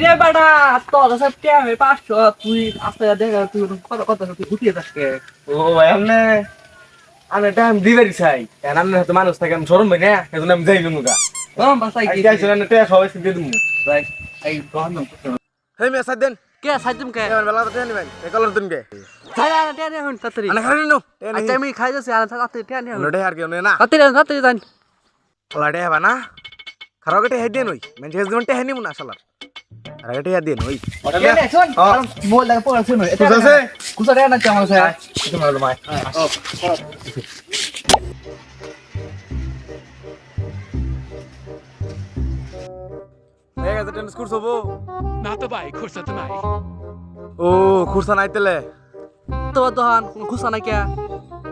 রে বেটা তোর কাছে টাকা 500 তুই আস্তে দেখা তুই কত কত তুই গুটিয়ে যাসকে ও ভাই আমি টাইম দিবারই চাই কারণ আমি হয়তো মানুষ থাকে আমি শরম ভাই না এজন্য আমি যাই নুগা ও বাসাই আই কি যাইছ না তে সবাই দিয়ে দিমু রাইট এই কোন হেই মেসা দেন কে সাইজম কে এবার বেলা তো নিবেন এ কলর দিন কে তাই না টেনে হন তাড়াতাড়ি আনা খালি নো আচ্ছা আমি খাই যাচ্ছি আর তাড়াতাড়ি টেনে হন নডে আর কেউ না তাড়াতাড়ি যান লাডে হবা না খারাপ গটে হেড দেন ওই মানে হেজ দিনতে হেনি মুনা শালার আর গটে হেড দেন ওই টেনে শুন মোল লাগে পড়া শুন তুই আছে কুসা রে না চামল স্যার তুমি মারো মাই এই গাছ টেনিস কোর্স হবো না তো ভাই খুরসা তো নাই ও খুরসা নাইতেলে তো দহন কুসা না কে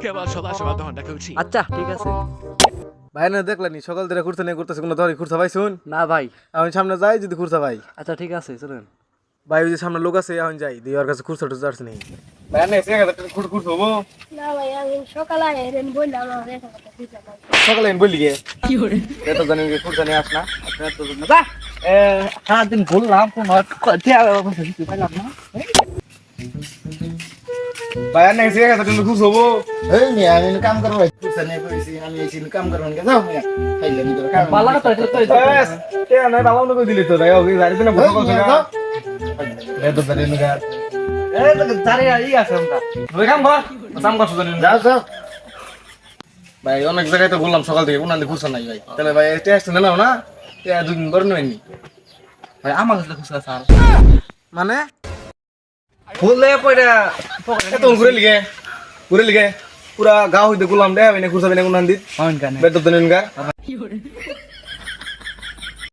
কেবল সদা সদা দহনটা খুঁজছি আচ্ছা ঠিক আছে ভাই না দেখলানি সকাল ধরে খুরসা নিয়ে করতেছে কোনো ধরে খুরসা ভাই শুন না ভাই আমি সামনে যাই যদি খুরসা ভাই আচ্ছা ঠিক আছে চলুন ভাই ওই যে সামনে লোক আছে এখন যাই দিয়ে ওর কাছে খুরসা টুরসা আসছে নেই ভাই না এসে গেছে খুরসা হবো না ভাই আমি সকালে এরেন বললাম আমার এটা কথা বুঝলাম না। সকালে আমি বলি গে কি করে এত জানি যে খুরসা নিয়ে আস না আপনার তো না সারা দিন বললাম কোন টাকা কথা কিছু পাইলাম না ভাই না এসে গেছে তুমি খুরসা হবো এই মিয়া আমি কাম করবো কুসা নিয়ে কইছি আমি এসে কাম করবো না যাও মিয়া খাইলে নি তোর কাম পালা কথা তো বাস তে না বাবা লোক দিলি তো ভাই ওই গাড়িতে না বসে বসে গা রে তো জানি না এই তো জারে ই আছে আমরা ওই কাম কর কাম কর জানি না যাও যাও ভাই অনেক জায়গায় তো বললাম সকাল থেকে কোনাতে খুরসা নাই ভাই তাহলে ভাই টেস্ট নাও না তে দুদিন পর নয়নি ভাই আমার কাছে খুশা স্যার মানে ফুলে পয়রা এত ঘুরে লিগে পুরা গাঁও হইতে গুলাম দে আমি খুরসা বিনা কোনান দিত হন কানে বেদ তো নিন গা